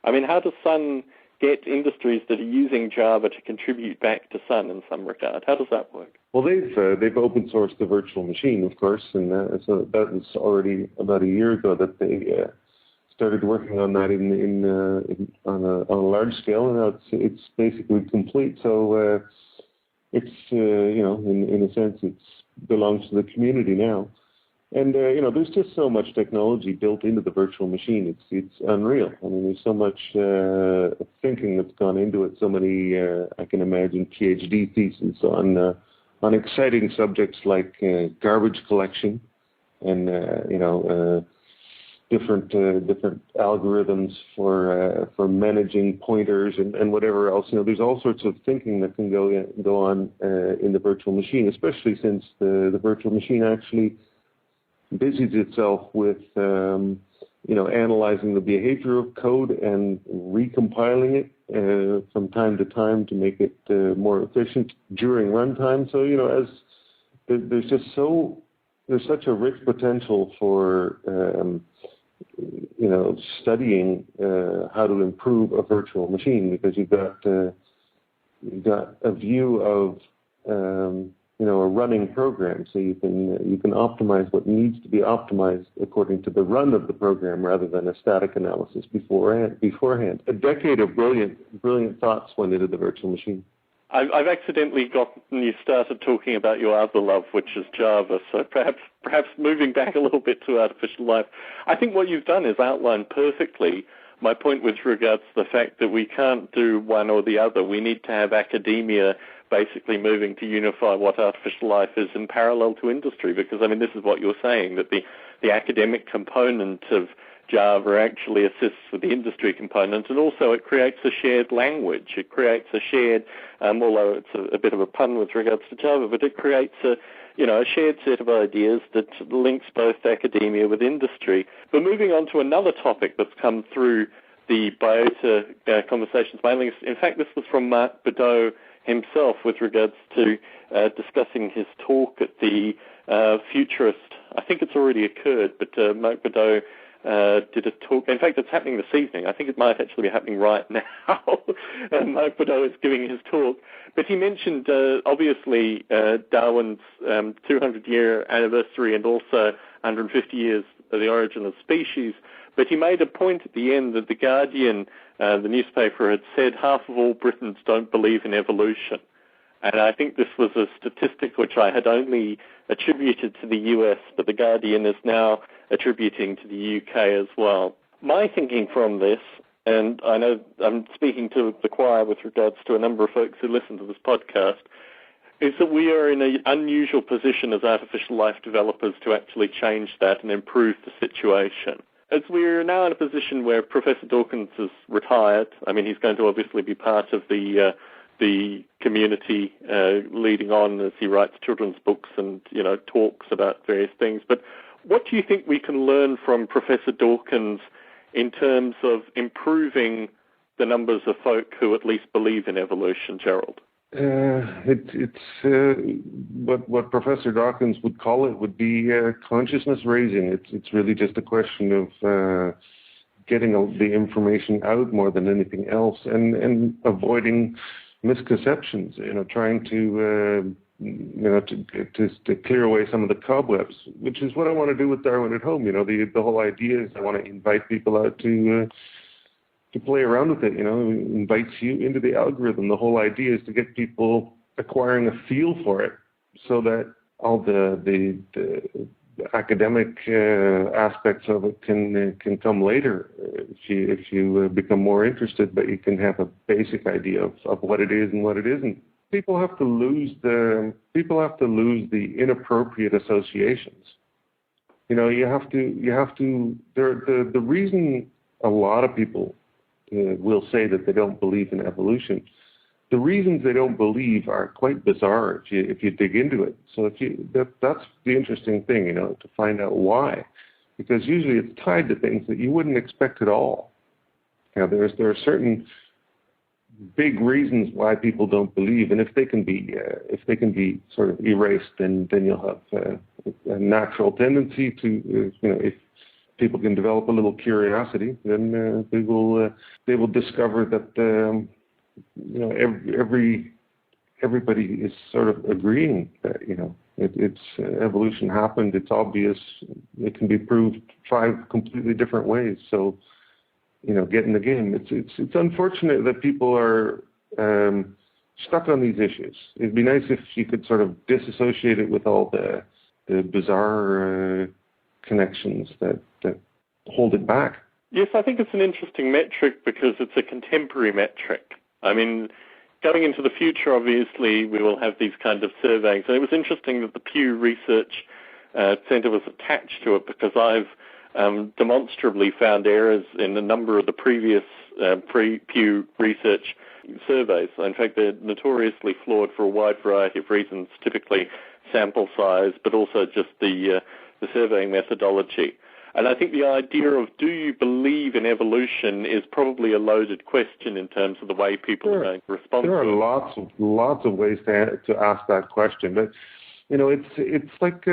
I mean, how does Sun get industries that are using Java to contribute back to Sun in some regard? How does that work? Well, they've open sourced the virtual machine, of course, and so that was already about a year ago that they started working on that on a large scale, and now it's basically complete. So it's in a sense it belongs to the community now. And, there's just so much technology built into the virtual machine. It's unreal. I mean, there's so much thinking that's gone into it. So many, I can imagine, PhD theses on exciting subjects like garbage collection and, different algorithms for managing pointers and whatever else. There's all sorts of thinking that can go on in the virtual machine, especially since the virtual machine actually busies itself with analyzing the behavior of code and recompiling it from time to time to make it more efficient during runtime. So as there's such a rich potential for studying how to improve a virtual machine, because you've got a view of a running program, so you can optimize what needs to be optimized according to the run of the program rather than a static analysis beforehand. A decade of brilliant thoughts went into the virtual machine. I've accidentally gotten you started talking about your other love, which is Java, so perhaps moving back a little bit to artificial life. I think what you've done is outline perfectly my point with regards to the fact that we can't do one or the other. We need to have academia basically moving to unify what artificial life is in parallel to industry, because, I mean, this is what you're saying, that the academic component of Java actually assists with the industry component, and also it creates a shared language. It creates a shared, although it's a bit of a pun with regards to Java, but it creates a shared set of ideas that links both academia with industry. But moving on to another topic that's come through the Biota Conversations mailing list. In fact, this was from Mark Badeau himself with regards to discussing his talk at the Futurist. I think it's already occurred, but Mark Badeau did a talk. In fact, it's happening this evening. I think it might actually be happening right now. Mark Badeau is giving his talk. But he mentioned, obviously, Darwin's 200-year anniversary and also 150 years of the origin of species. But he made a point at the end that The Guardian, the newspaper, had said half of all Britons don't believe in evolution. And I think this was a statistic which I had only attributed to the US, but The Guardian is now attributing to the UK as well. My thinking from this, and I know I'm speaking to the choir with regards to a number of folks who listen to this podcast, is that we are in an unusual position as artificial life developers to actually change that and improve the situation. As we're now in a position where Professor Dawkins is retired, I mean, he's going to obviously be part of the community leading on as he writes children's books and, talks about various things. But what do you think we can learn from Professor Dawkins in terms of improving the numbers of folk who at least believe in evolution, Gerald? It's what Professor Dawkins would call it would be consciousness raising. It's really just a question of getting the information out more than anything else, and avoiding misconceptions. Trying to to clear away some of the cobwebs, which is what I want to do with Darwin at Home. The whole idea is I want to invite people out to play around with it. Invites you into the algorithm. The whole idea is to get people acquiring a feel for it, so that all the academic aspects of it can come later if you become more interested. But you can have a basic idea of what it is and what it isn't. People have to lose the inappropriate associations. You have to. The reason a lot of people will say that they don't believe in evolution, the reasons they don't believe are quite bizarre if you dig into it. So that's the interesting thing, to find out why, because usually it's tied to things that you wouldn't expect at all. There are certain big reasons why people don't believe, and if they can be sort of erased, then you'll have a natural tendency to if people can develop a little curiosity, then they will discover that everybody is sort of agreeing that it's evolution happened. It's obvious. It can be proved 5 completely different ways. So get in the game. It's unfortunate that people are stuck on these issues. It'd be nice if you could sort of disassociate it with all the bizarre connections that hold it back. Yes, I think it's an interesting metric because it's a contemporary metric. I mean, going into the future, obviously, we will have these kind of surveys. And it was interesting that the Pew Research Centre was attached to it, because I've demonstrably found errors in a number of the previous Pew Research surveys. In fact, they're notoriously flawed for a wide variety of reasons, typically sample size, but also just the surveying methodology. And I think the idea of do you believe in evolution is probably a loaded question in terms of the way people are going to respond to it. There are lots of ways to ask that question. But it's like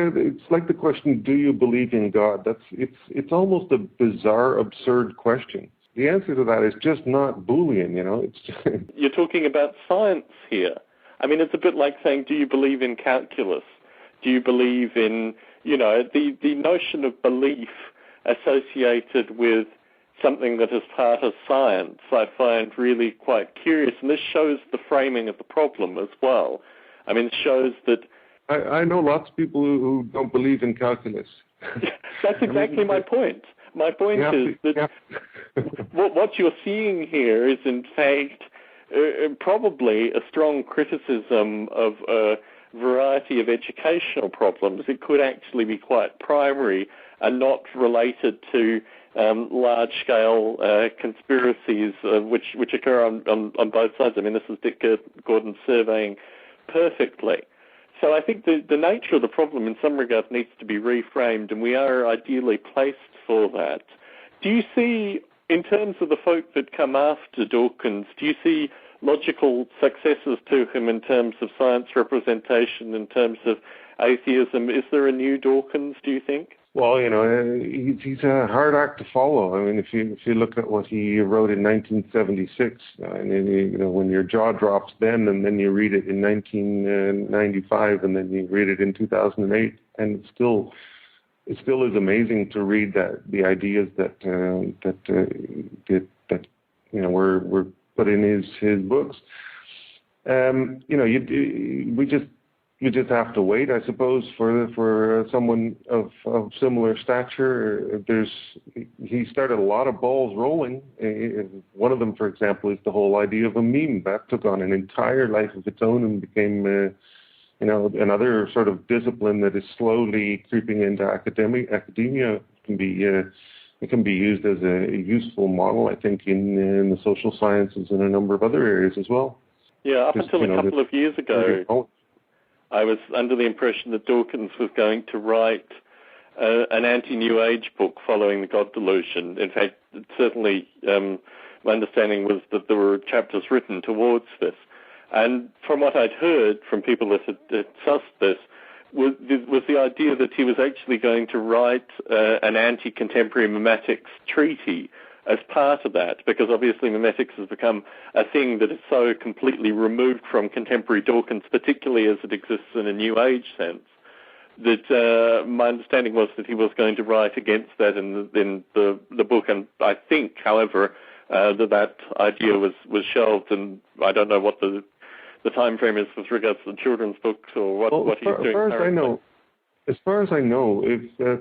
the question, do you believe in God? It's almost a bizarre, absurd question. The answer to that is just not Boolean. It's just You're talking about science here. I mean, it's a bit like saying, do you believe in calculus? Do you believe in the notion of belief associated with something that is part of science, I find really quite curious. And this shows the framing of the problem as well. I mean, it shows that... I know lots of people who don't believe in calculus. That's exactly my point. My point is that what you're seeing here is, in fact, probably a strong criticism of a variety of educational problems. It could actually be quite primary and not related to large-scale conspiracies which occur on both sides. I mean, this is Dick Gordon surveying perfectly. So I think the nature of the problem in some regards needs to be reframed, and we are ideally placed for that. Do you see, in terms of the folk that come after Dawkins, do you see logical successors to him in terms of science representation, in terms of atheism? Is there a new Dawkins, do you think? Well, he's a hard act to follow. I mean, if you look at what he wrote in 1976, and then, when your jaw drops then, and then you read it in 1995, and then you read it in 2008, and it still is amazing to read that the ideas that were put in his books. You just have to wait, I suppose, for someone of similar stature. He started a lot of balls rolling. One of them, for example, is the whole idea of a meme. That took on an entire life of its own and became, another sort of discipline that is slowly creeping into academia. It can be used as a useful model, I think, in the social sciences and a number of other areas as well. Yeah, up until a couple of years ago, I was under the impression that Dawkins was going to write an anti-New Age book following the God Delusion. In fact, certainly my understanding was that there were chapters written towards this. And from what I'd heard from people that had sussed this, was the idea that he was actually going to write an anti-contemporary memetics treaty as part of that, because obviously memetics has become a thing that is so completely removed from contemporary Dawkins, particularly as it exists in a New Age sense, that my understanding was that he was going to write against that in the book. And I think, however, that idea was shelved, and I don't know what the time frame is with regards to the children's books or what he's doing currently. As far as I know,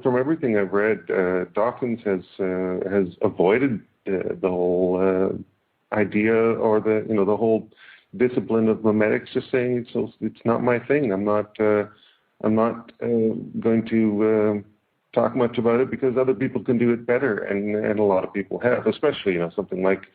from everything I've read, Dawkins has avoided the whole idea or the whole discipline of memetics, just saying it's not my thing. I'm not going to talk much about it because other people can do it better, and a lot of people have, especially something like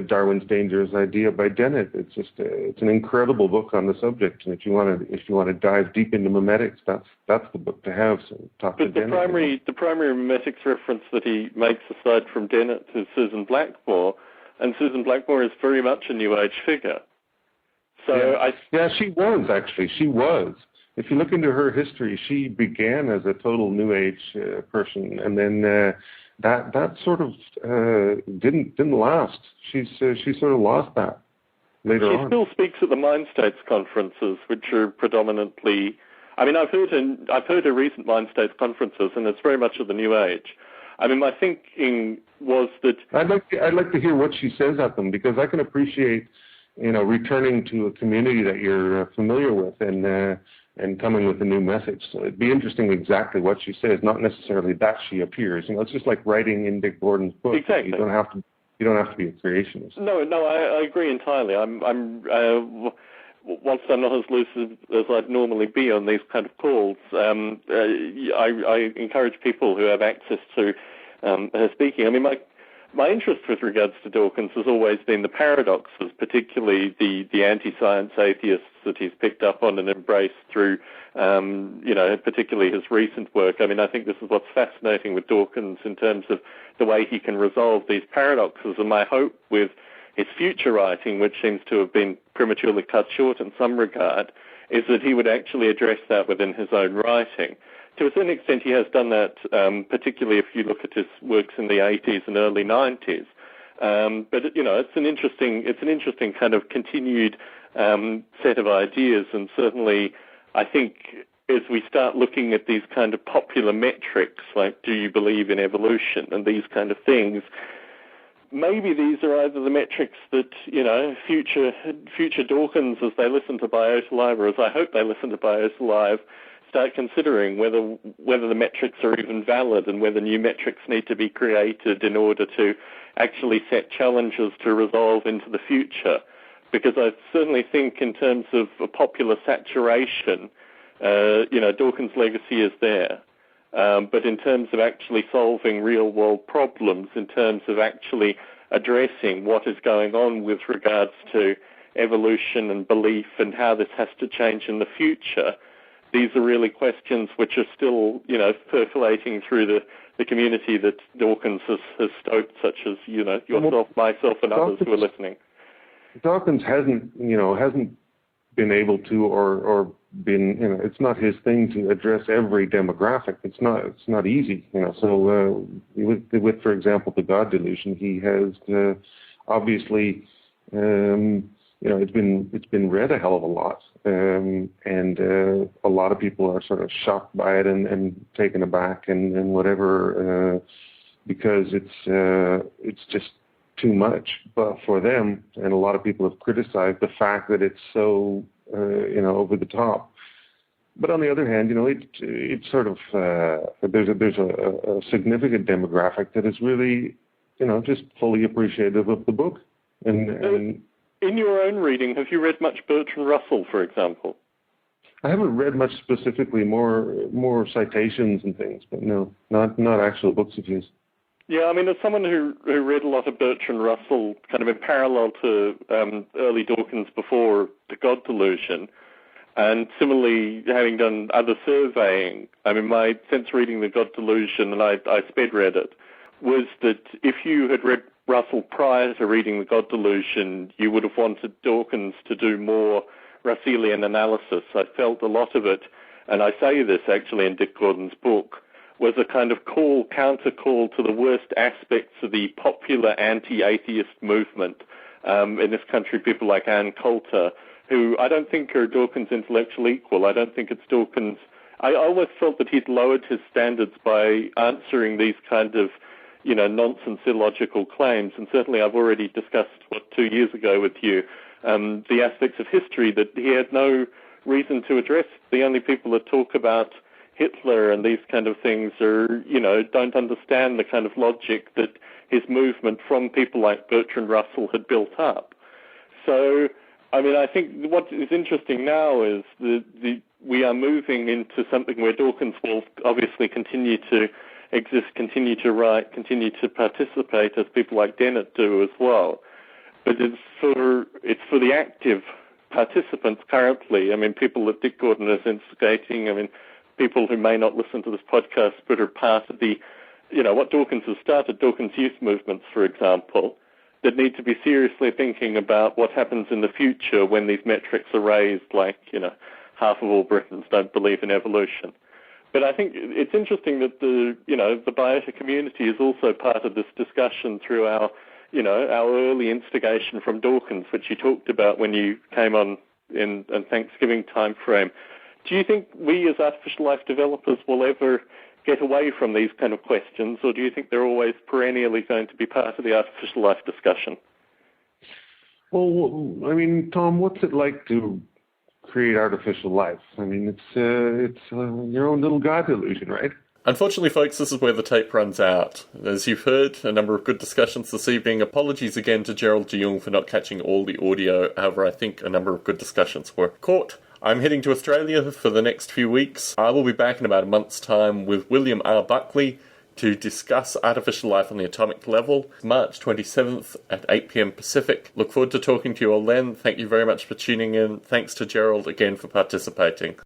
Darwin's Dangerous Idea by Dennett. It's an incredible book on the subject, and if you want to dive deep into memetics, that's the book to have. So talk to Dennett. The primary memetics reference that he makes, aside from Dennett, is Susan Blackmore, and Susan Blackmore is very much a New Age figure. So she was actually. She was. If you look into her history, she began as a total New Age person, and then that sort of didn't last. She sort of lost that later on. She still speaks at the Mind States conferences, which are predominantly. I mean, I've heard her recent Mind States conferences, and it's very much of the New Age. I mean, my thinking was that I'd like to hear what she says at them, because I can appreciate returning to a community that you're familiar with and coming with a new message. So it'd be interesting exactly what she says, not necessarily that she appears. It's just like writing in Dick Gordon's book. Exactly. You don't have to be a creationist. No, I agree entirely. Whilst I'm not as loose as I'd normally be on these kind of calls, I encourage people who have access to her speaking. I mean, my interest with regards to Dawkins has always been the paradoxes, particularly the anti-science atheists that he's picked up on and embraced through, particularly his recent work. I mean, I think this is what's fascinating with Dawkins in terms of the way he can resolve these paradoxes. And my hope with his future writing, which seems to have been prematurely cut short in some regard, is that he would actually address that within his own writing. To a certain extent, he has done that, particularly if you look at his works in the 80s and early 90s. But it's an interesting kind of continued set of ideas, and certainly, I think as we start looking at these kind of popular metrics, like do you believe in evolution and these kind of things, maybe these are either the metrics that future Dawkins, as they listen to Biota Live, or as I hope they listen to Biota Live, start considering whether the metrics are even valid and whether new metrics need to be created in order to actually set challenges to resolve into the future. Because I certainly think in terms of a popular saturation, Dawkins' legacy is there. But in terms of actually solving real-world problems, in terms of actually addressing what is going on with regards to evolution and belief and how this has to change in the future, these are really questions which are still, percolating through the community that Dawkins has stoked, such as, yourself, myself, and others who are listening. Dawkins hasn't been able to or been, it's not his thing to address every demographic. It's not easy, So with, for example, the God delusion, he has obviously, it's been read a hell of a lot, and a lot of people are sort of shocked by it and taken aback and whatever, because it's just too much, but for them, and a lot of people have criticized the fact that it's so, over the top. But on the other hand, it's sort of there's a significant demographic that is really, just fully appreciative of the book. And in your own reading, have you read much Bertrand Russell, for example? I haven't read much specifically, more citations and things, but no, not actual books of his. Yeah, I mean, as someone who read a lot of Bertrand Russell, kind of in parallel to early Dawkins before the God delusion, and similarly having done other surveying, I mean, my sense reading the God delusion, and I sped read it, was that if you had read Russell prior to reading the God delusion, you would have wanted Dawkins to do more Russellian analysis. I felt a lot of it, and I say this actually in Dick Gordon's book, was a kind of counter call to the worst aspects of the popular anti-atheist movement in this country, people like Ann Coulter, who I don't think are Dawkins' intellectual equal. I don't think it's Dawkins. I always felt that he'd lowered his standards by answering these kind of, nonsense illogical claims. And certainly I've already discussed, 2 years ago with you, the aspects of history that he had no reason to address. The only people that talk about Hitler and these kind of things are, don't understand the kind of logic that his movement from people like Bertrand Russell had built up. So, I mean, I think what is interesting now is we are moving into something where Dawkins will obviously continue to exist, continue to write, continue to participate, as people like Dennett do as well. But it's for the active participants currently. I mean, people that Dick Gordon is instigating, I mean, people who may not listen to this podcast but are part of the, what Dawkins has started, Dawkins youth movements, for example, that need to be seriously thinking about what happens in the future when these metrics are raised, like, half of all Britons don't believe in evolution. But I think it's interesting that the Biota community is also part of this discussion through our early instigation from Dawkins, which you talked about when you came on in Thanksgiving time frame. Do you think we as artificial life developers will ever get away from these kind of questions, or do you think they're always perennially going to be part of the artificial life discussion? Well, I mean, Tom, what's it like to create artificial life? I mean, it's your own little God delusion, right? Unfortunately, folks, this is where the tape runs out. As you've heard, a number of good discussions this evening. Apologies again to Gerald de Jong for not catching all the audio. However, I think a number of good discussions were caught. I'm heading to Australia for the next few weeks. I will be back in about a month's time with William R. Buckley to discuss artificial life on the atomic level. March 27th at 8 p.m. Pacific. Look forward to talking to you all then. Thank you very much for tuning in. Thanks to Gerald again for participating.